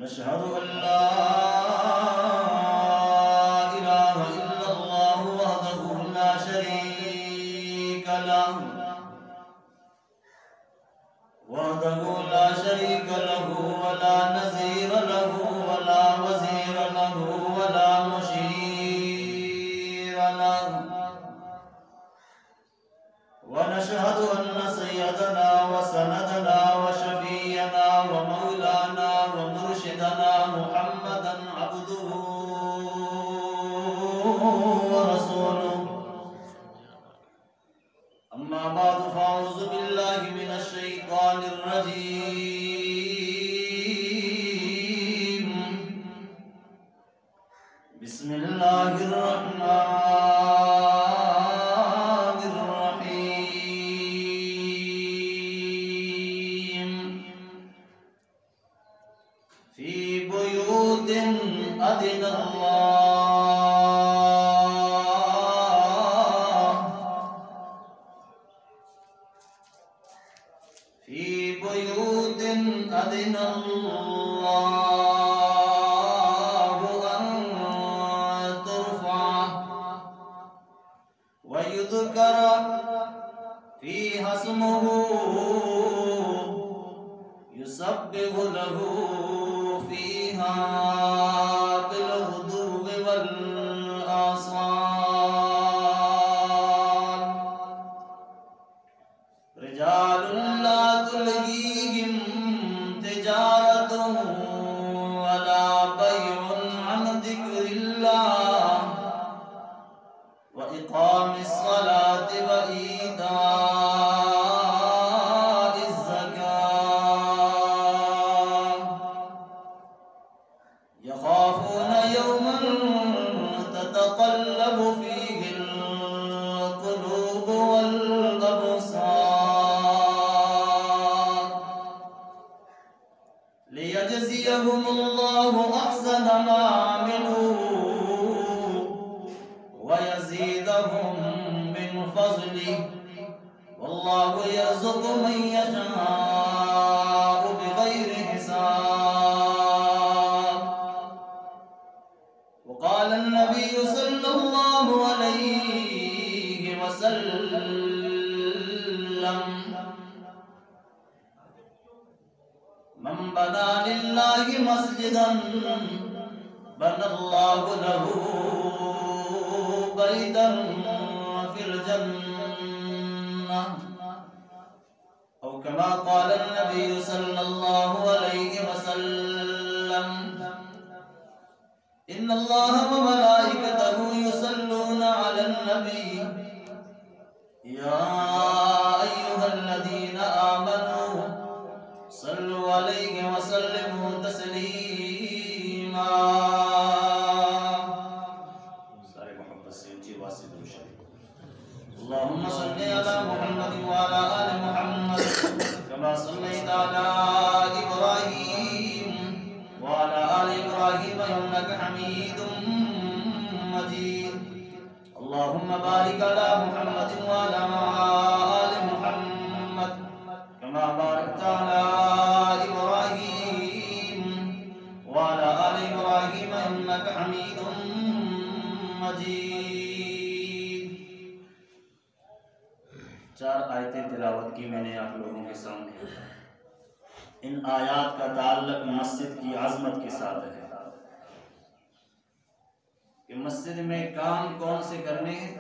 نشهد أن لا إله إلا الله وحده لا شريك له ولا نظير له ولا وزير له ولا مشير له ونشهد أن سيدنا وسندنا وشفينا ومولانا ومرشدنا محمدا عبده ورسوله أما بعد فأعوذ بالله من الشيطان الرجيم بسم الله الرحمن الرحيم في بيوت أذن الله في بيوت أذن الله أن ترفع ويذكر فيها اسمه يسبح له فيها بالغدو والآصال رجال لا تلهيهم تجارة ولا بيع عن ذكر الله وإقام الصلاة وإيتاء الزكاة يخافون يوما تتقلب فيه القلوب والأبصار ليجزيهم الله أحسن ما عملوا ويزيدهم من فضله والله يرزق من يشاء بغير حساب وقال النبي صلى الله عليه وسلم من بنى لله مسجدا بنى الله له بيتا في الجنة أو كما قال النبي صلى الله عليه وسلم إن الله وملائكته يصلون على النبي يا أيها الذين آمنوا صلوا عليه وسلموا تسليما اللهم صل على محمد وعلى آل محمد كما صليت على إبراهيم وعلى آل إبراهيم إنك حميد مجيد اللهم بارك على محمد وعلى آل محمد كما باركت على إبراهيم وعلى آل إبراهيم إنك حميد مجيد 4 آیتیں تلاوت کی میں نے آپ لوگوں کے سامنے ان آیات کا تعلق مسجد کی عظمت کے ساتھ ہے کہ مسجد میں کام کون سے کرنے ہیں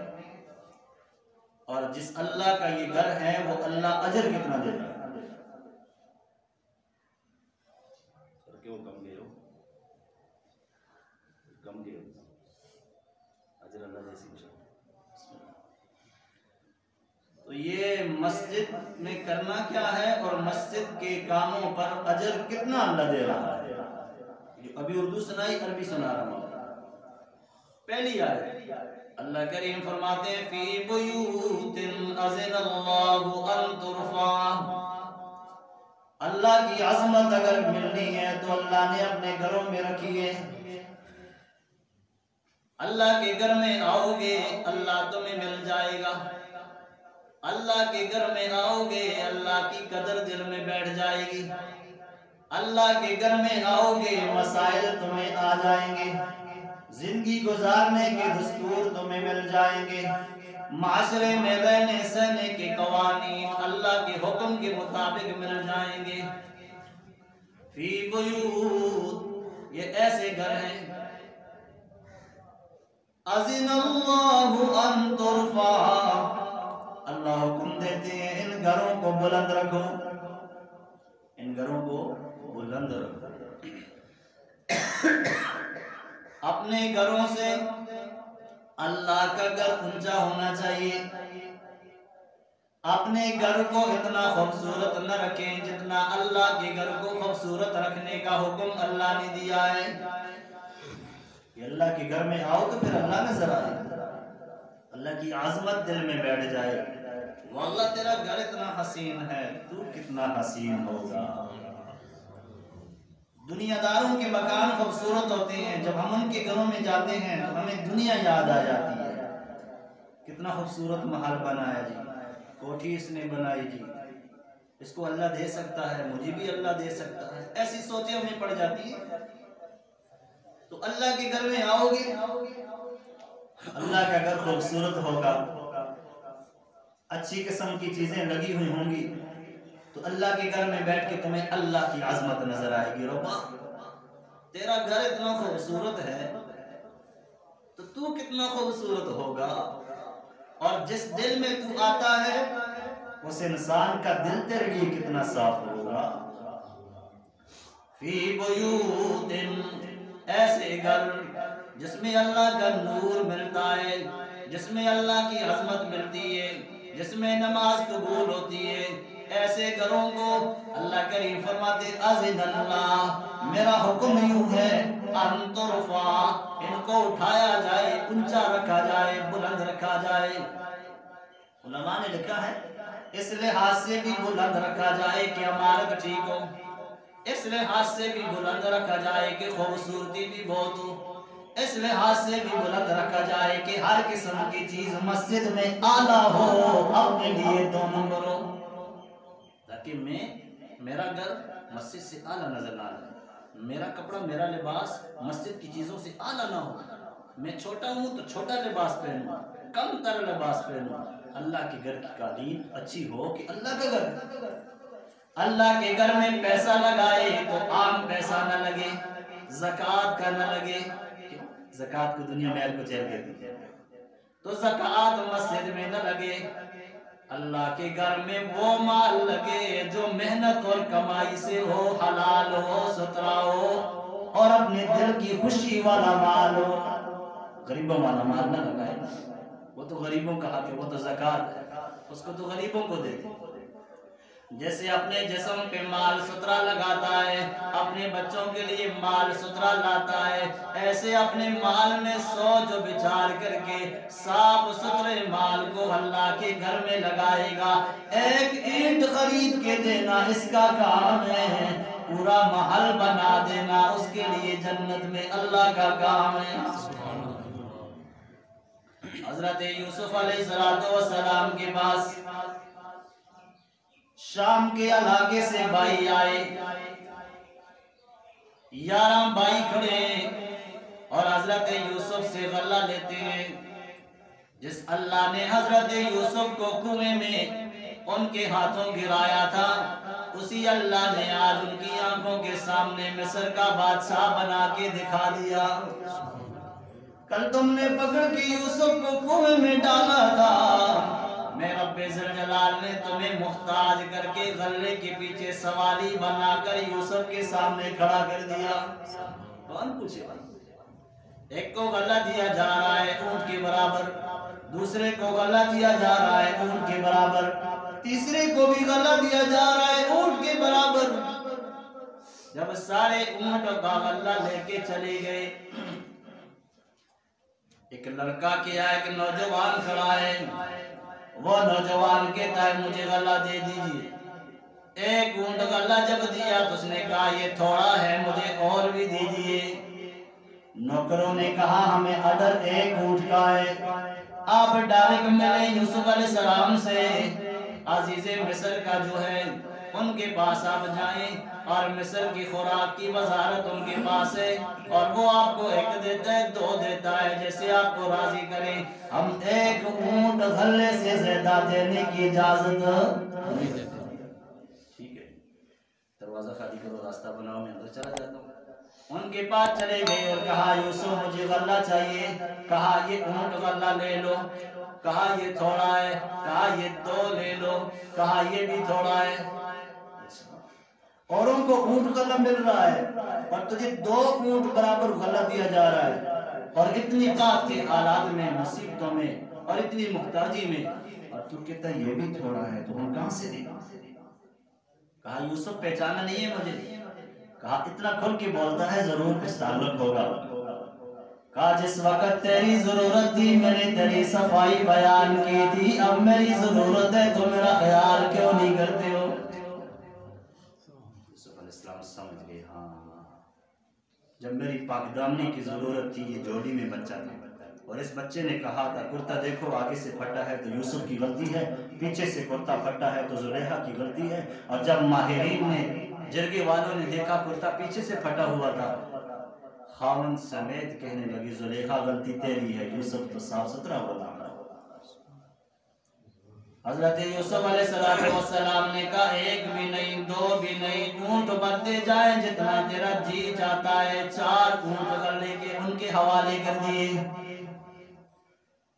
اور جس اللہ کا یہ گھر ہے وہ اللہ اجر کتنا دیتا ہے کیوں کم دے رہو اجر اللہ جیسی کچھ تو یہ مسجد میں کرنا کیا ہے اور مسجد کے کاموں پر اجر کتنا اللہ دے رہا ہے ابھی اردو سنائی عربی سنا رہا ہوں پہلی آیت اللہ کریم فرماتے ہیں فی بیوت اذن اللہ ان ترفع اللہ کی عظمت اگر ملنی ہے تو اللہ نے اپنے گھروں میں رکھی ہے اللہ کے گھر میں آؤ گے اللہ تمہیں مل جائے گا اللہ کے گھر میں آؤ گے اللہ کی قدر دل میں بیٹھ جائے گی اللہ کے گھر میں آؤ گے مسائل تمہیں آ جائیں گے، زندگی گزارنے کے دستور تمہیں مل جائیں گے، معاشرے میں رہنے سہنے کے قوانین اللہ کے حکم کے مطابق مل جائیں گے۔ فی بیوت، یہ ایسے گھر ہیں اذن اللہ ان ترفع، اللہ حکم دیتے ہیں ان گھروں کو بلند رکھو، ان گھروں کو بلند رکھو۔ اپنے گھروں سے اللہ کا گھر اونچا ہونا چاہیے، اپنے گھر کو اتنا خوبصورت نہ رکھیں جتنا اللہ کے گھر کو خوبصورت رکھنے کا حکم اللہ نے دیا ہے۔ کہ اللہ کے گھر میں آؤ تو پھر اللہ نظر آئے، اللہ کی عظمت دل میں بیٹھ جائے، واللہ تیرا گھر اتنا حسین ہے، تو کتنا حسین ہوگا۔ دنیا داروں کے مکان خوبصورت ہوتے ہیں، جب ہم ان کے گھروں میں جاتے ہیں تو ہمیں دنیا یاد آ جاتی ہے۔ کتنا خوبصورت محل بنایا جی، کوٹھی اس نے بنائی جی، اس کو اللہ دے سکتا ہے، مجھے بھی اللہ دے سکتا ہے، ایسی سوچیں ہمیں پڑ جاتی ہیں۔ تو اللہ کے گھر میں آؤ گے، اللہ کا گھر خوبصورت ہوگا، اچھی قسم کی چیزیں لگی ہوئی ہوں گی، تو اللہ کے گھر میں بیٹھ کے تمہیں اللہ کی عظمت نظر آئے گی۔ ربا تیرا گھر اتنا خوبصورت ہے تو تو کتنا خوبصورت ہوگا، اور جس دل میں تو آتا ہے اس انسان کا دل تیرے لیے کتنا صاف ہوگا۔ فی بیوت، ایسے گھر جس میں اللہ کا نور ملتا ہے، جس میں اللہ کی عظمت ملتی ہے، جس میں نماز قبول ہوتی ہے، ایسے گھروں کو اللہ کریم فرماتے اذن اللہ، میرا حکم یوں ہے ان ترفع، ان کو اٹھایا جائے، اونچا رکھا جائے، بلند رکھا جائے۔ علماء نے لکھا ہے اس لحاظ سے بھی بلند رکھا جائے کہ عمارت ٹھیک ہو، اس لحاظ سے بھی بلند رکھا جائے کہ خوبصورتی بھی بہت ہو، اس لحاظ سے بھی بلند رکھا جائے کہ ہر قسم کی چیز مسجد میں اعلیٰ ہو، اپنے لیے 2 نمبر ہو، تاکہ میرا گھر مسجد سے اعلیٰ نظر نہ آئے، میرا کپڑا میرا لباس مسجد کی چیزوں سے اعلیٰ نہ ہو، میں چھوٹا ہوں تو چھوٹا لباس پہنوں، کم تر لباس پہنوں، اللہ کے گھر کی قالین اچھی ہو کہ اللہ کا گھر، اللہ کے گھر میں پیسہ لگائے تو عام پیسہ نہ لگے، زکوٰۃ کا نہ لگے، زکوٰۃ کو دنیا میں کو چہر کہتی ہے، تو زکوٰۃ مسجد میں نہ لگے، اللہ کے گھر میں وہ مال لگے جو محنت اور کمائی سے ہو، حلال ہو، ستھرا ہو، اور اپنے دل کی خوشی والا مال ہو۔ غریبوں والا مال نہ لگائے، وہ تو غریبوں کا حق ہے، وہ تو زکوٰۃ ہے، اس کو تو غریبوں کو دے دے۔ جیسے اپنے جسم پہ مال ستھرا لگاتا ہے، اپنے بچوں کے لیے مال ستھرا لاتا ہے، ایسے اپنے مال میں سوچ و بچار کر کے صاف ستھرے مال کو اللہ کے گھر میں لگائے گا۔ ایک اینٹ خرید کے دینا اس کا کام ہے، پورا محل بنا دینا اس کے لیے جنت میں اللہ کا کام ہے۔ حضرت یوسف علیہ السلام کے پاس شام کے علاقے سے بھائی آئے، 11 بھائی کھڑے اور حضرت یوسف سے غلہ لیتے ہیں۔ جس اللہ نے حضرت یوسف کو کنویں میں ان کے ہاتھوں گرایا تھا، اسی اللہ نے آج ان کی آنکھوں کے سامنے مصر کا بادشاہ بنا کے دکھا دیا۔ کل تم نے پکڑ کے یوسف کو کنویں میں ڈالا تھا، میں رب ذوالجلال نے تمہیں محتاج کر کے غلے کے پیچھے سوالی بنا کر یوسف کے سامنے کھڑا کر دیا۔ کون پوچھے بھائی؟ ایک کو غلہ دیا جا رہا ہے اونٹ کے برابر، دوسرے کو غلہ دیا جا رہا ہے اونٹ کے برابر، تیسرے کو بھی غلہ دیا جا رہا ہے اونٹ کے برابر۔ جب سارے اونٹ کا غلہ لے کے چلے گئے، ایک لڑکا کیا، ایک نوجوان کھڑا ہے، وہ نوجوان کہتا ہے مجھے غلہ دے دیجئے۔ ایک اونٹ غلہ جب دیا تو اس نے کہا یہ تھوڑا ہے، مجھے اور بھی دیجئے۔ نوکروں نے کہا ہمیں آرڈر ایک اونٹ کا ہے، آپ ڈائریکٹ ملیں یوسف علیہ السلام سے، عزیز مصر کا جو ہے ان کے پاس آپ جائیں اور مصر کی خوراک کی وزارت ان کے پاس ہے اور وہ آپ کو ایک دیتا ہے دو دیتا ہے جیسے آپ کو راضی کریں ہم ایک اونٹ غلے سے زیادہ دینے کی اجازت نہیں دیتے ٹھیک ہے دروازہ خالی کرو راستہ بناؤ میں اندر چلا جاتا ہوں ان کے پاس چلے گئے اور کہا یوسف مجھے غلہ چاہیے کہا یہ اونٹ غلہ لے لو کہا یہ تھوڑا ہے کہا یہ دو لے لو کہا یہ بھی تھوڑا ہے اوروں کو اونٹ غلہ مل رہا ہے اور تجھے دو اونٹ برابر غلہ دیا جا رہا ہے اور اتنی قحط کے حالات میں مصیبتوں میں اور اتنی محتاجی میں اور تو کہتا ہے یہ بھی تھوڑا ہے تو ہم کہاں سے دیں کہا یوسف پہچانا نہیں ہے مجھے کہا اتنا کھل کے بولتا ہے ضرور کچھ تعلق ہوگا کہا جس وقت تیری ضرورت تھی میں نے تیری صفائی بیان کی تھی اب میری ضرورت ہے تو میرا خیال کیوں نہیں کرتے ہو یوسف علیہ السلام سمجھ گئے ہاں جب میری پاک دامنی کی ضرورت تھی یہ جوڑی میں بچہ تھا اور اس بچے نے کہا تھا کرتا دیکھو آگے سے پھٹا ہے تو یوسف کی غلطی ہے پیچھے سے کرتا پھٹا ہے تو زلیخا کی غلطی ہے اور جب ماہرین نے جرگے والوں نے دیکھا کرتا پیچھے سے پھٹا ہوا تھا خاوند سمیت کہنے لگی زلیخا غلطی تیری ہے یوسف تو صاف ستھرا بولا حضرت یوسف علیہ السلام نے کہا ایک بھی نہیں دو بھی نہیں اونٹ بڑھتے جائیں جتنا تیرا جی چاہتا ہے 4 اونٹ غلے کے ان کے حوالے کر دیے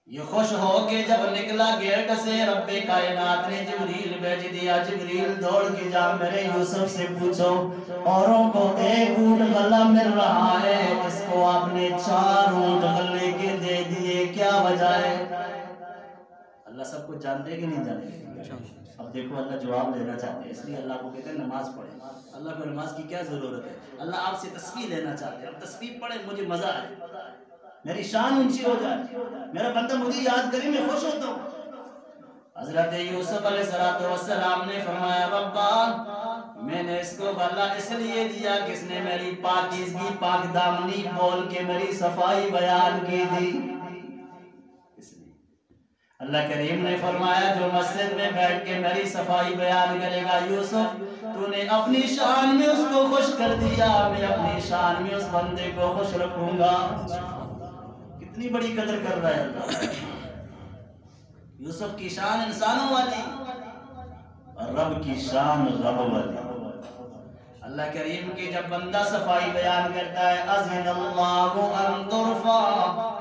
یہ خوش ہو کے جب نکلا گیٹ سے رب کائنات نے جبریل بھیج دیا جبریل دوڑ کے جا میرے یوسف سے پوچھو اوروں کو 1 اونٹ غلہ مل رہا ہے اس کو آپ نے 4 اونٹ غلے کے دے دیے کیا وجہ ہے اللہ سب کو جانتے ہیں کہ نہیں جانتے اب دیکھو اللہ جواب لینا چاہتے ہیں اس لیے اللہ کو کہتے ہیں نماز پڑھیں اللہ کو نماز کی کیا ضرورت ہے اللہ آپ سے تسبیح لینا چاہتے ہیں اب تسبیح پڑھیں مجھے مزہ آئے میری شان اونچی ہو جائے میرا بندہ مجھے یاد کرے میں خوش ہوتا ہوں حضرت یوسف علیہ السلام نے فرمایا ربا میں نے اس کو غلہ اس لیے دیا کہ اس نے میری پاکیزگی پاک دامنی بول کے میری صفائی بیان کی تھی اللہ کریم نے فرمایا جو مسجد میں بیٹھ کے میری صفائی بیان کرے گا یوسف تو نے اپنی شان میں اس کو خوش کر دیا میں اپنی شان میں اس بندے کو خوش رکھوں گا کتنی بڑی قدر کر رہا ہے اللہ یوسف کی شان انسانوں والی اور رب کی شان رب والی اللہ کریم کی جب بندہ صفائی بیان کرتا ہے اذن اللہ ان ترفع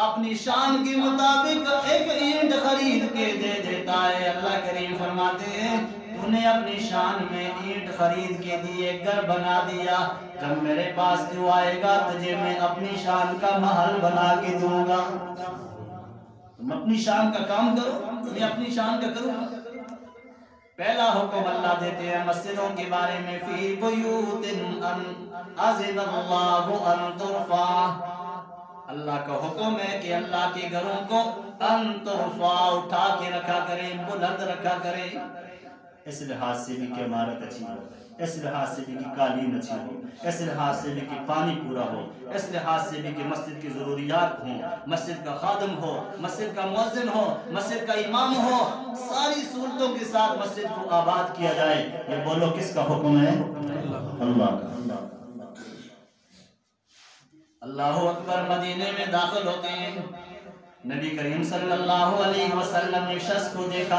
اپنی شان کے مطابق ایک اینٹ خرید کے دے دیتا ہے اللہ کریم فرماتے ہیں تو نے اپنی شان میں اینٹ خرید کے دی ایک گھر بنا دیا جب میرے پاس کیوں آئے گا تجھے میں اپنی شان کا محل بنا کے دوں گا تم اپنی شان کا کام کرو میں اپنی شان کا کروں پہلا حکم اللہ دیتے ہیں مسجدوں کے بارے میں فی بیوت اذن اللہ ان ترفع اللہ کا حکم ہے کہ اللہ کے گھروں کو ان ترفع اٹھا کے رکھا کریں بلند رکھا کریں اس لحاظ سے بھی کہ عمارت اچھی ہو اس لحاظ سے بھی کہ قالین اچھی ہو اس لحاظ سے بھی کہ پانی پورا ہو اس لحاظ سے بھی کہ مسجد کی ضروریات ہوں مسجد کا خادم ہو مسجد کا مؤذن ہو مسجد کا امام ہو ساری صورتوں کے ساتھ مسجد کو آباد کیا جائے یہ بولو کس کا حکم ہے اللہ کا اللہ اکبر مدینے میں داخل ہوتے ہیں نبی کریم صلی اللہ علیہ وسلم نے شخص کو دیکھا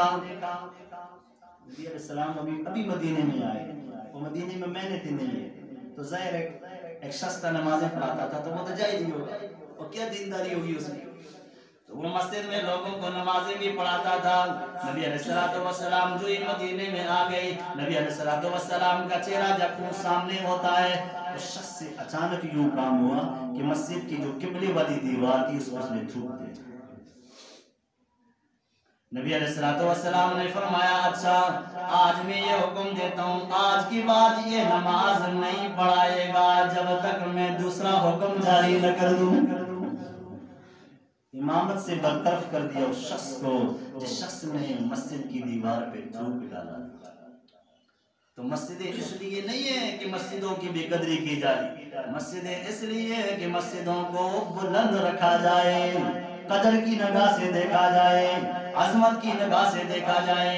نبی علیہ السلام ابھی مدینے میں آئے وہ مدینے میں محنت ہی نہیں ہے تو ظاہر ایک شخص کا نمازیں پڑھاتا تھا تو وہ تو جائز ہی ہوگا اور کیا دینداری ہوگی اس میں تو وہ مسجد میں لوگوں کو نمازیں بھی پڑھاتا تھا نبی علیہ السلام جو ہی مدینے میں آ گئی نبی علیہ السلام کا چہرہ جب سامنے ہوتا ہے اس شخص سے اچانک یوں کام ہوا کہ مسجد کی جو قبلے والی دیوار تھی اس نے تھوک دی نبی علیہ السلام نے فرمایا اچھا آج میں یہ حکم دیتا ہوں آج کی بعد یہ نماز نہیں پڑھائے گا جب تک میں دوسرا حکم جاری نہ کر دوں امامت سے برطرف کر دیا اس شخص کو جس شخص نے مسجد کی دیوار پہ تھوک ڈالا تو مسجدیں اس لیے نہیں ہے کہ مسجدوں کی بے قدری کی جائے مسجدیں اس لیے ہے کہ مسجدوں کو بلند رکھا جائے قدر کی نگاہ سے دیکھا جائے عظمت کی نگاہ سے دیکھا جائے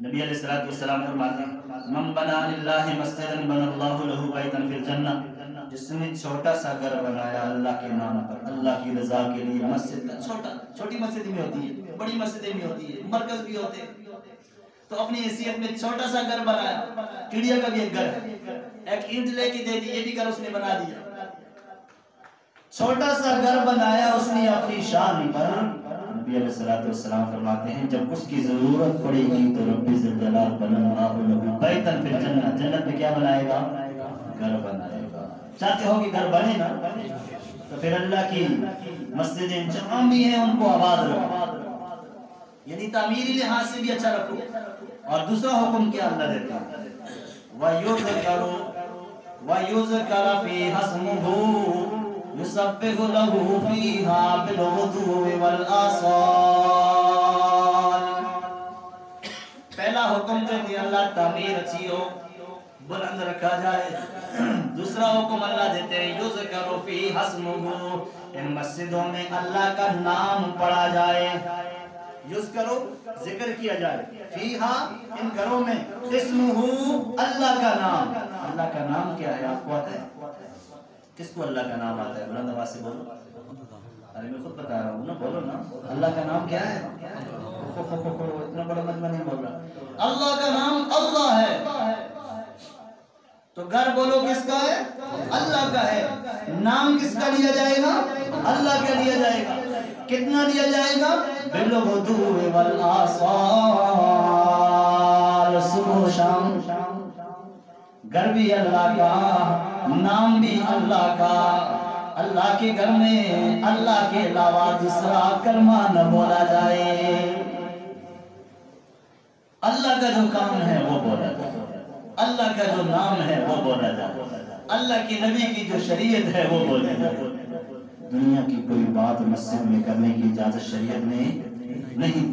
نبی علیہ الصلوۃ والسلام فرماتے ہیں من بنا للہ مسجدا بنى اللہ له بیتا فی الجنہ، جس نے چھوٹا سا گھر بنایا اللہ کے نام پر، اللہ کی رضا کے لیے، مسجد کا چھوٹی مسجد بھی ہوتی ہے، بڑی مسجدیں بھی ہوتی ہے، مرکز بھی ہوتے ہیں، تو اپنی حیثیت میں چھوٹا سا گھر بنایا، چڑیا کا بھی ایک گھر ہے، ایک اینٹ لے کے دے دی، یہ بھی گھر اس نے بنا دیا، چھوٹا سا گھر بنایا اس نے اپنی شان پر۔ نبی علیہ الصلوۃ والسلام فرماتے ہیں جب اس کی ضرورت پڑے گی تو رب ذی الجلال بنى اللہ له بیتا فی الجنہ، جنت میں کیا بنائے گا؟ گھر بنائے گا۔ چاہتے ہو کہ گھر بنے نا، تو پھر اللہ کی مسجدیں جہاں بھی ہیں ان کو آباد رکھو، یعنی تعمیری لحاظ سے بھی اچھا رکھو۔ اور دوسرا حکم کیا اللہ دیتا ہے؟ وَيُذْكَرَ فِيهَا اسْمُهُ يُسَبِّحُ لَهُ فِيهَا بِالْغُدُوِّ وَالْآصَالِ۔ پہلا حکم دیتے اللہ تعمیر اچھی ہو، بلند رکھا جائے۔ دوسرا حکم اللہ دیتے ہیں یذکر فیہا اسمہ، ان مسجدوں میں اللہ کا نام پڑھا جائے، یذکر ذکر کیا جائے، فیہا ان گھروں میں، اسمہ اللہ کا نام۔ اللہ کا نام کیا ہے آپ کو آتا ہے؟ کس کو اللہ کا نام آتا ہے؟ بلند آواز سے بولو۔ ارے میں خود بتا رہا ہوں نا، بولو نا، اللہ کا نام کیا ہے؟ اتنا بڑا مجمع نہیں بول رہا، اللہ کا نام اللہ ہے۔ تو گھر بولو کس کا ہے؟ اللہ کا ہے۔ نام کس کا لیا جائے گا؟ اللہ کا لیا جائے گا۔ کتنا لیا جائے گا؟ بالغدو والآصال، صبح و شام۔ گھر بھی اللہ کا، نام بھی اللہ کا۔ اللہ کے گھر میں اللہ کے علاوہ دوسرا کلمہ نہ بولا جائے، اللہ کا جو کام ہے وہ بولا جائے، اللہ کا جو نام ہے وہ بولا جائے، اللہ کی نبی کی جو شریعت ہے وہ بولی جائے۔ دنیا کی کوئی بات مسجد میں کرنے کی اجازت شریعت نے نہیں۔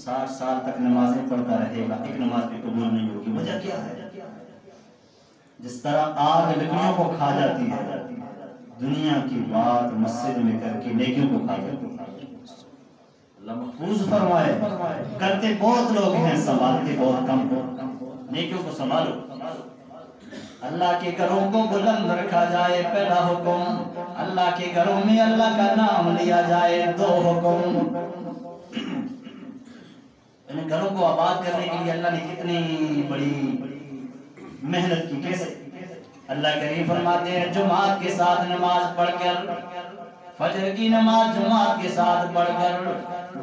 60 سال تک نمازیں پڑھتا رہے گا، ایک نماز بھی قبول نہیں ہوگی۔ وجہ کیا ہے؟ جس طرح آگ لکڑیوں کو کھا جاتی ہے، دنیا کی بات مسجد میں کر کے نیکیوں کو کھا جاتی ہے۔ اللہ محفوظ فرمائے، کرتے بہت لوگ ہیں، سنبھالتے بہت کم ہو۔ نیکیوں کو سنبھالو، اللہ کے گھروں کو بلند رکھا جائے، پہلا حکم۔ اللہ کے گھروں میں اللہ کا نام لیا جائے، دو حکم۔ ان گھروں کو آباد کرنے کے لیے اللہ نے کتنی بڑی محنت کی، کیسے؟ اللہ کریم فرماتے ہیں جماعت کے ساتھ نماز پڑھ کر، فجر کی نماز جماعت کے ساتھ پڑھ کر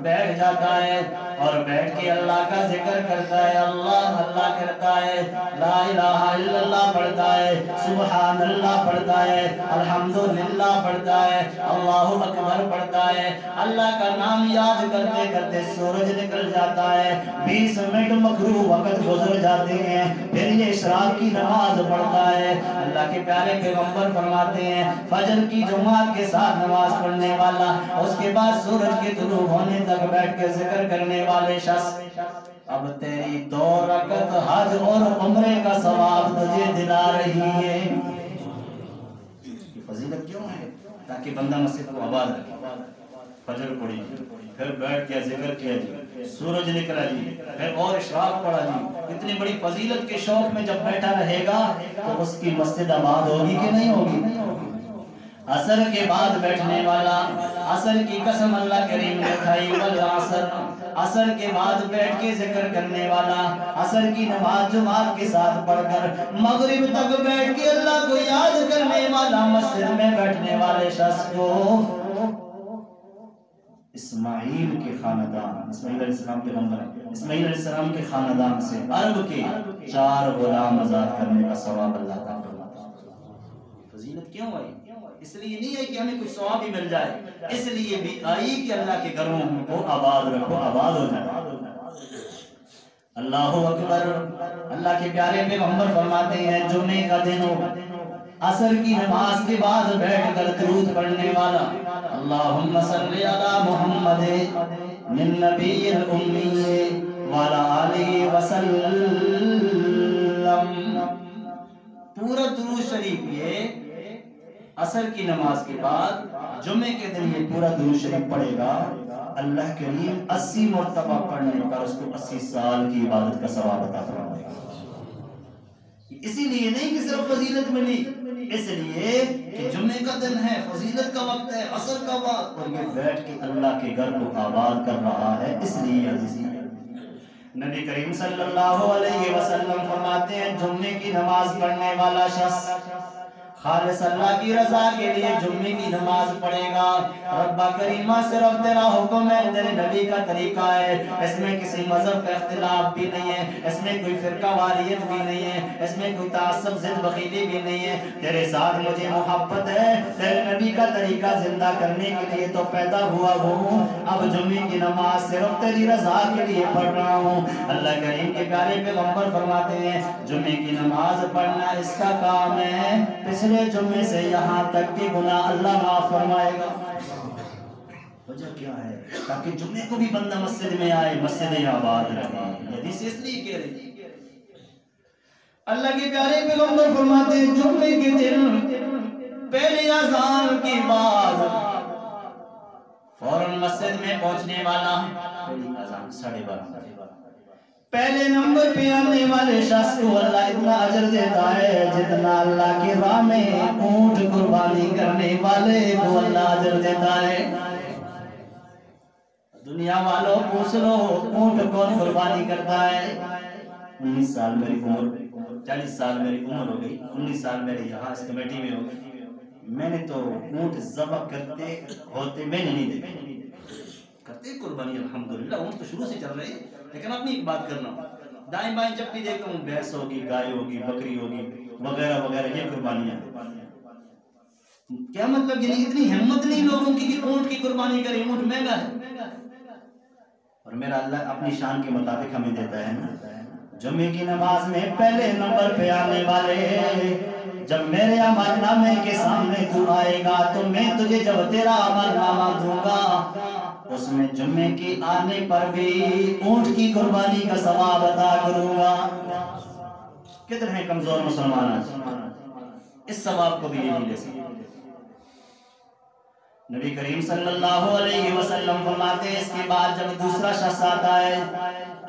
بیٹھ جاتا ہے اور بیٹھ کے اللہ کا ذکر کرتا ہے، اللہ اللہ کرتا ہے، لا الہ الا اللہ پڑھتا ہے، سبحان اللہ پڑھتا ہے، الحمدللہ پڑھتا ہے، اللہ اکبر پڑھتا ہے۔ اللہ کا نام یاد کرتے کرتے سورج نکل جاتا ہے، 20 منٹ مکروہ وقت گزر جاتے ہیں، پھر یہ اشراق کی نماز پڑھتا ہے۔ اللہ کے پیارے پیغمبر فرماتے ہیں فجر کی جماعت کے ساتھ نماز پڑھنے والا، اس کے بعد سورج کے طلوع ہونے تک بیٹھ کے ذکر کرنے والے شخص، اب تیری 2 رکعت حج اور عمرے کا ثواب تجھے دلا رہی ہے۔ یہ فضیلت کیوں ہے؟ تاکہ بندہ مسجد کو آباد رکھے۔ فجر پڑھی جی، پھر بیٹھ کے ذکر کیا جی، سورج نکلا جی، پھر اور اشراق پڑھا جی۔ اتنی بڑی فضیلت کے شوق میں جب بیٹھا رہے گا تو اس کی مسجد آباد ہوگی کہ نہیں ہوگی؟ عصر کے بعد بیٹھنے والا، عصر کی قسم اللہ کریم نے کھائی، والعصر، عصر کے بعد بیٹھ کے ذکر کرنے والا، عصر کی نماز جماعت کے ساتھ پڑھ کر مغرب تک بیٹھ کے اللہ کو یاد کرنے والا، مسجد میں بیٹھنے والے شخص کو اسماعیل کے خاندان، اسماعیل علیہ السلام پیغمبر ہیں، اسماعیل علیہ السلام کے خاندان سے عرب کے 4 غلام آزاد کرنے کا ثواب اللہ کا فرماتا ہے۔ فضیلت کیوں آئی؟ اس لیے نہیں ہے کہ ہمیں کچھ ثواب ہی مل جائے، اس لیے بھی آئی کہ اللہ کے گھروں کو آباد رکھو، آباد ہو جائے۔ اللہ اکبر۔ اللہ کے پیارے پیغمبر فرماتے ہیں جمعے کا دن ہو، عصر کی نماز کے بعد بیٹھ کر درود پڑھنے والا، اللہم صلی علی محمد من نبی الامی وعلی آلہ وسلم، پورا درود شریف یہ عصر کی نماز کے بعد جمعے کے دن یہ پورا درود شریف پڑھے گا، اللہ کریم 80 مرتبہ پڑھنے پر اس کو 80 سال کی عبادت کا ثواب عطا فرمائے گا۔ اسی لیے نہیں کہ صرف فضیلت ملی، اس لیے کہ جمعے کا دن ہے، فضیلت کا وقت ہے، عصر کا وقت، اور یہ بیٹھ کے اللہ کے گھر کو آباد کر رہا ہے، اس لیے عزیزی نبی کریم صلی اللہ علیہ وسلم فرماتے ہیں جمعے کی نماز پڑھنے والا شخص خالص اللہ کی رضا کے لیے جمعے کی نماز پڑھے گا، ربا کریمہ صرف تیرا حکم ہے، تیرے نبی کا طریقہ ہے، اس میں کسی مذہب کا اختلاف بھی نہیں ہے، اس میں کوئی فرقہ واریت بھی نہیں ہے، اس میں کوئی تعصب ضد بخیلی بھی نہیں ہے، تیرے ساتھ مجھے محبت ہے، تیرے نبی کا طریقہ زندہ کرنے کے لیے تو پیدا ہوا ہوں، اب جمعے کی نماز صرف تیری رضا کے لیے پڑھ رہا ہوں۔ اللہ کریم کے پیارے پیغمبر فرماتے ہیں جمعے کی نماز پڑھنا اس کا کام ہے، پچھلے جمعے سے یہاں تک کہ گناہ اللہ معاف فرمائے گا۔ وجہ کیا ہے؟ تاکہ جمعے کو بھی بندہ مسجد میں آئے، مسجد آباد رہے۔ حدیث اس لیے کہہ رہی ہے اللہ کے پیارے پیغمبر فرماتے ہیں جمعے کے دن پہلی اذان کے بعد فوراً مسجد میں پہنچنے والا، پہلی اذان 12:30، پہلے نمبر پہ آنے والے شخص کو اللہ اتنا اجر دیتا ہے جتنا اللہ کی راہ میں اونٹ قربانی کرنے والے کو اللہ اجر دیتا ہے۔ دنیا والوں پوچھ لو اونٹ کون قربانی کرتا ہے؟ 19 سال میری عمر، 40 سال میری عمر ہو گئی، 19 سال میرے یہاں اس کمیٹی میں ہو گئی، میں نے تو اونٹ ذبح کرتے ہوتے میں نے نہیں دیکھا۔ کرتے قربانی الحمدللہ، اونٹ تو شروع سے چل رہے ہیں، لیکن اپنی ایک بات کرنا، دائیں بائیں جب بھی دیکھتا ہوں بھینس ہوگی، گائے ہوگی، بکری ہوگی وغیرہ وغیرہ، یہ قربانیاں۔ کیا مطلب؟ یعنی اتنی ہمت نہیں لوگوں کی کہ اونٹ کی قربانی کریں، اونٹ مہنگا ہے، اور میرا اللہ اپنی شان کے مطابق ہمیں دیتا ہے نا۔ جمعے کی نماز میں پہلے نمبر پہ آنے والے، جب میرے عمل نامے کے سامنے تو آئے گا تو میں تجھے جب تیرا عمل نامہ دوں گا اس میں جمعے کی آنے پر بھی اونٹ کی قربانی کا ثواب عطا کروں گا۔ کتنے ہیں کمزور مسلمان آج اس ثواب کو بھی نہیں لے سکتے۔ نبی کریم صلی اللہ علیہ وسلم فرماتے ہیں اس کے بعد جب دوسرا شخص آتا ہے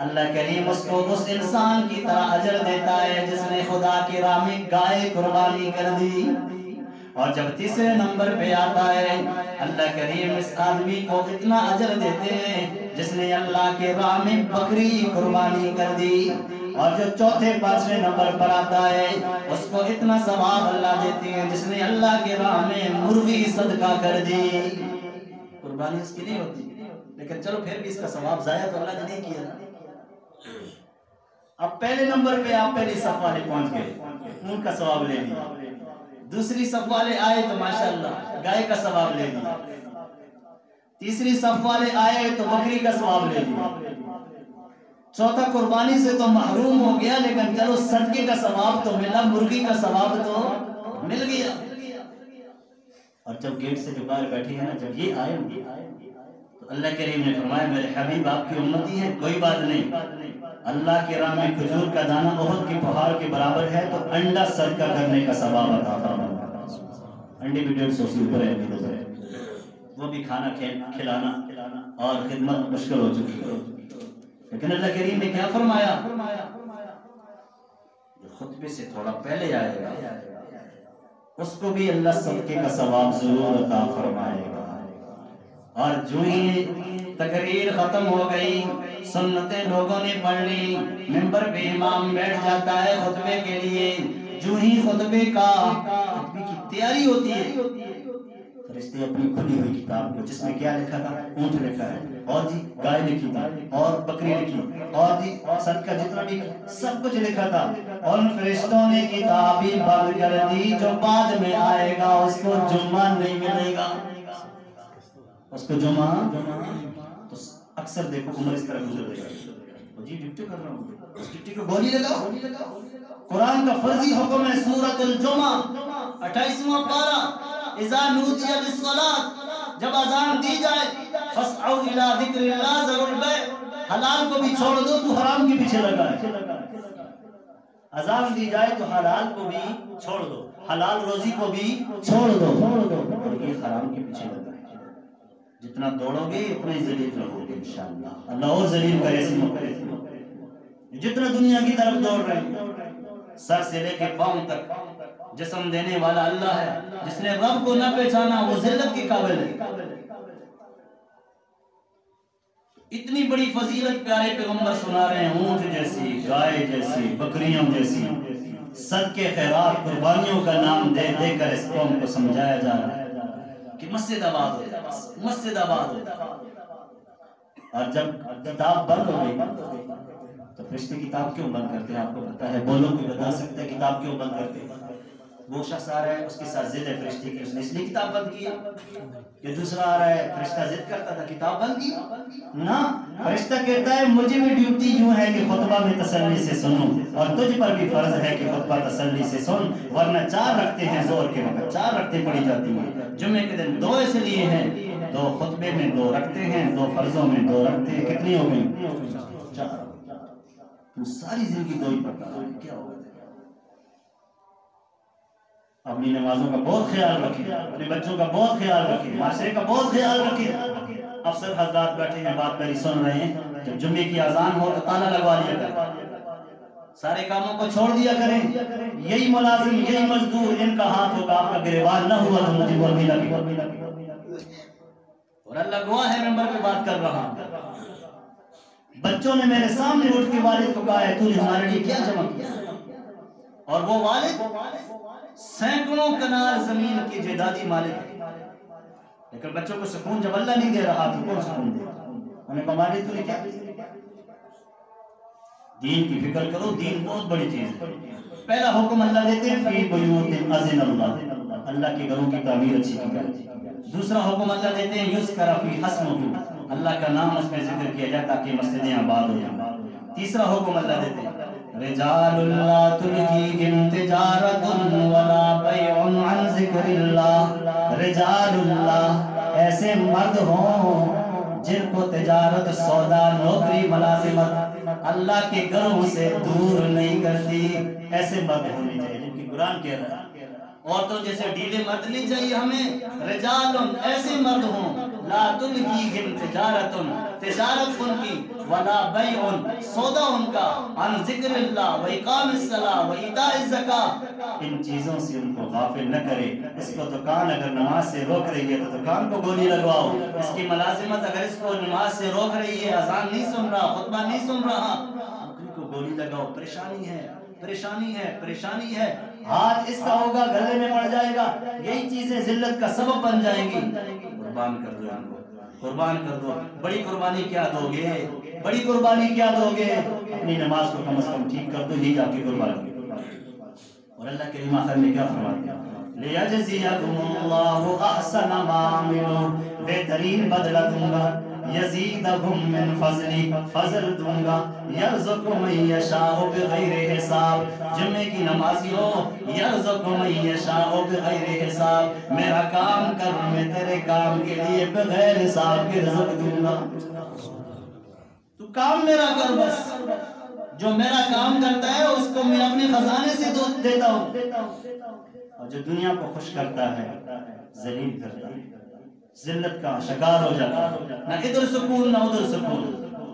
اللہ کریم اس کو اس انسان کی طرح اجر دیتا ہے جس نے خدا کی راہ میں گائے قربانی کر دی، اور جب تیسرے نمبر پہ آتا ہے اللہ کریم اس آدمی کو اتنا اجر دیتے ہیں جس نے اللہ کے راہ میں بکری قربانی کر دی، اور جو چوتھے پانچویں نمبر پر آتا ہے اس کو اتنا ثواب اللہ دیتے ہیں جس نے اللہ کے راہ میں مرغی صدقہ کر دی۔ قربانی اس کی نہیں ہوتی، لیکن چلو پھر بھی اس کا ثواب ضائع تو اللہ نے نہیں کیا۔ اب پہلے نمبر پہ آپ پہلی صف والے پہنچ گئے، ان کا ثواب لے لیا، دوسری صف والے آئے تو ماشاءاللہ گائے کا ثواب لے لیا، تیسری صف والے آئے تو بکری کا ثواب لے لیا، چوتھا قربانی سے تو محروم ہو گیا لیکن چلو صدقے کا ثواب تو ملا، مرغی کا ثواب تو مل گیا۔ اور جب گیٹ سے جو باہر بیٹھی ہے نا، جب یہ آئے تو اللہ کریم نے فرمایا میرے حبیب آپ کی امتی ہیں، کوئی بات نہیں، اللہ کی راہ میں کھجور کا دانہ احد کے پہاڑ کے برابر ہے تو انڈا صدقہ کرنے کا ثواب عطا فرمایا۔ انڈے بھی 150 سے اوپر ہے، وہ بھی کھانا کھلانا اور خدمت مشکل ہو چکی ہے، لیکن اللہ کریم نے کیا فرمایا؟ خطبے سے تھوڑا پہلے آئے گا اس کو بھی اللہ صدقے کا ثواب ضرور عطا فرمائے گا۔ اور جو ہی تقریر ختم ہو گئی، سنتیں لوگوں نے پڑھ لی، منبر پہ امام بیٹھ جاتا ہے خطبے کے لیے، جو ہی خطبے کی تیاری ہوتی ہے فرشتے اپنی کھلی ہوئی کتاب کو جس میں کیا لکھا تھا، اونٹ لکھا ہے، اور جی گائے لکھی تھی، اور بکری لکھی، اور جی صدقہ جتنا بھی سب کچھ لکھا تھا، اور ان فرشتوں نے کتاب ہی بند کر دی، جو بعد میں آئے گا اس کو جمعہ نہیں ملے گا، اس کو جمعہ تو اکثر دیکھو عمر اس طرح گزر دے گا، جی ڈپٹی کر رہا ہوں، اس ڈپٹی کو گولی لگاؤ۔ قرآن کا فرضی حکم ہے سورۃ الجمعہ 28واں پارہ، اذا نودی للصلاۃ، جب اذان دی جائے فاسعوا الی ذکر اللہ ذروا البیع، حلال کو بھی چھوڑ دو تو حرام کے پیچھے لگا ہے، اذان دی جائے تو حلال کو بھی چھوڑ دو، حلال روزی کو بھی چھوڑ دو، اور یہ حرام کے پیچھے لگا ہے۔ جتنا دوڑو گے اتنا ہی ذلیل رہو گے انشاءاللہ۔ اللہ اور ذلیل کرے جتنا دنیا کی طرف دوڑ رہے ہیں، سر سے لے کے پاؤں تک جسم دینے والا اللہ ہے۔ جس نے رب کو نہ پہچانا وہ ذلت کے قابل ہے۔ اتنی بڑی فضیلت پیارے پیغمبر سنا رہے ہیں، اونٹ جیسی، گائے جیسی، بکریوں جیسی، صدقے خیرات قربانیوں کا نام دے دے کر اس قوم کو سمجھایا جا رہا ہے کہ مسجد آباد ہو جائے، مسجد آباد ہو جائے۔ اور جب کتاب بند ہو گئی تو فرشتے کتاب کیوں بند کرتے ہیں؟ آپ کو پتا ہے؟ بولو کوئی بتا سکتا ہے کتاب کیوں بند کرتے ہیں؟ وہ شخص آ رہا ہے اس کے ساتھ ضد ہے فرشتے کی، اس نے اس لیے کتاب بند کیا؟ کہ دوسرا آ رہا ہے فرشتہ ضد کرتا تھا کتاب بند کی؟ نہ، فرشتہ کہتا ہے مجھے بھی ڈیوٹی یوں ہے کہ خطبہ میں تسلی سے سنوں، اور تجھ پر بھی فرض ہے کہ خطبہ تسلی سے سن، ورنہ 4 رکھتے ہیں زور کے وقت، 4 رکھتے پڑھی جاتی ہیں۔ جمعے کے دن 2 اس لیے ہیں، 2 خطبے میں 2 رکھتے ہیں، 2 فرضوں میں 2 رکھتے ہیں۔ کتنی ہو گئی؟ 4۔ تو ساری زندگی 2 ہی پڑھتا ہے، کیا ہوگا؟ اپنی نمازوں کا بہت خیال رکھیں، اپنے بچوں کا بہت خیال رکھیں، معاشرے کا بہت خیال رکھیں۔ افسر حضرات بیٹھے ہیں، بات میری سن رہے ہیں، جب جمعے کی اذان ہو تو تالا لگوا لیا کریں، سارے کاموں کو چھوڑ دیا کریں۔ یہی ملازم، یہی مزدور، ان کا ہاتھ ہوگا، آپ کا گریبان نہ ہوا تو مجھے بول بھی لگے۔ اور اللہ گواہ ہے ممبر پہ بات کر رہا ہوں، بچوں نے میرے سامنے اٹھ کے والد کو کہا ہے تو نے ہمارے لیے کیا جمع کیا؟ اور وہ والد سینکڑوں کنال زمین کی جائیدادی مالک ہے، لیکن بچوں کو سکون جب اللہ نہیں دے رہا تو کون سکون دے؟ انہیں کہا والد تو نے کیا؟ دین کی فکر کرو، دین بہت بڑی چیز ہے۔ پہلا حکم اللہ دیتے ہیں فی بیوت اذن اللہ، اللہ کے گھروں کی تعمیر اچھی کی جائے۔ دوسرا حکم اللہ دیتے ہیں یذکر فی اسمہ، اللہ کا نام اس میں ذکر کیا جائے تاکہ مسجدیں آباد ہو جائیں۔ تیسرا حکم اللہ دیتے ہیں رجال لا تلہیہم تجارت ولا بیع عن ذکر اللہ، رجال اللہ ایسے مرد ہوں جن کو تجارت، سودا، نوکری، ملازمت اللہ کے گھروں سے دور نہیں کرتی، ایسے مرد ہونے چاہیے جن کی قرآن کہہ رہا ہے۔ عورتوں جیسے ڈھیلے مرد نہیں چاہیے ہمیں، رجال ایسے مرد ہوں لا تلہیہم تجارت، تجارت ان کی، ولا بیع سودا ان کا، عن ذکر اللہ و اقام الصلاۃ و ایتاء الزکاۃ، ان چیزوں سے ان کو غافل نہ کرے۔ اس کو دکان اگر نماز سے روک رہی ہے تو دکان کو گولی لگواؤ، اس کی ملازمت اگر اس کو نماز سے روک رہی ہے، اذان نہیں سن رہا، خطبہ نہیں سن رہا، نوکری کو گولی لگاؤ۔ پریشانی ہے، پریشانی ہے، پریشانی ہے، ہاتھ اس کا ہوگا گلے میں پڑ جائے گا، یہی چیزیں ذلت کا سبب بن جائیں گی۔ قربان کر دو ان کو، قربان کر دو۔ بڑی قربانی کیا دو گے؟ بڑی قربانی کیا دو گے؟ اپنی نماز کو کم از کم ٹھیک کر دو، یہی آپ کی قربانی۔ اور اللہ کریم آخر میں کیا فرماتے ہیں؟ لِيَجْزِيَكُمُ اللَّهُ أَحْسَنَ مَا عَمِلُوا، بہترین بدلہ دوں گا، یزیدہم من فضلی، فضل دوں گا، یرزق من یشاء بغیر حساب۔ جمعے کی نمازی ہو، یرزق من یشاء بغیر حساب، میرا کام کر، میں تیرے کام کے لیے بغیر حساب کے رزق دوں گا۔ تو کام میرا کر، بس جو میرا کام کرتا ہے اس کو میں اپنے خزانے سے دیتا ہوں، اور جو دنیا کو خوش کرتا ہے ذلیل کرتا ہے، ذلت کا شکار ہو جاتا ہے، نہ ادھر سکون نہ ادھر سکون۔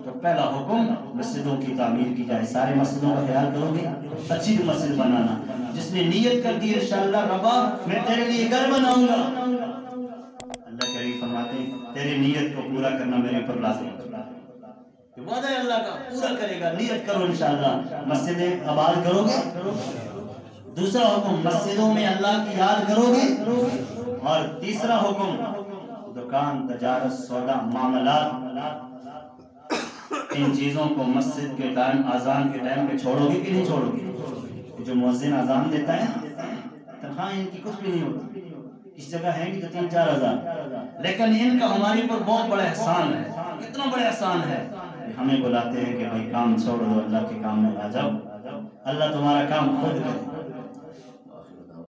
تو پہلا حکم مسجدوں کی تعمیر کی جائے، سارے مسجدوں کا خیال کرو گے، اچھی مسجد بنانا۔ جس نے نیت کر دی انشاءاللہ ربا میں تیرے لیے گھر بناؤں گا، اللہ کریم فرماتے ہیں تیری نیت کو پورا کرنا میرے اوپر لازم ہے، وعدہ ہے اللہ کا، پورا کرے گا۔ نیت کرو انشاءاللہ، مسجدیں آباد کرو گے۔ دوسرا حکم مسجدوں میں اللہ کی یاد کرو گے، اور تیسرا حکم دکان، تجارت، سودا، معاملات، ان چیزوں کو مسجد کے ٹائم، اذان کے ٹائم پہ چھوڑو گے کہ نہیں چھوڑو گے؟ جو مؤذن اذان دیتا ہے نا، تنخواہ ان کی کچھ بھی نہیں ہوتی، اس جگہ ہے کہ 3-4 ہزار، لیکن ان کا ہمارے پر بہت بڑا احسان ہے۔ کتنا بڑا احسان ہے، ہمیں بلاتے ہیں کہ بھائی کام چھوڑ دو، اللہ کے کام میں آ جاؤ، اللہ تمہارا کام خود کرے۔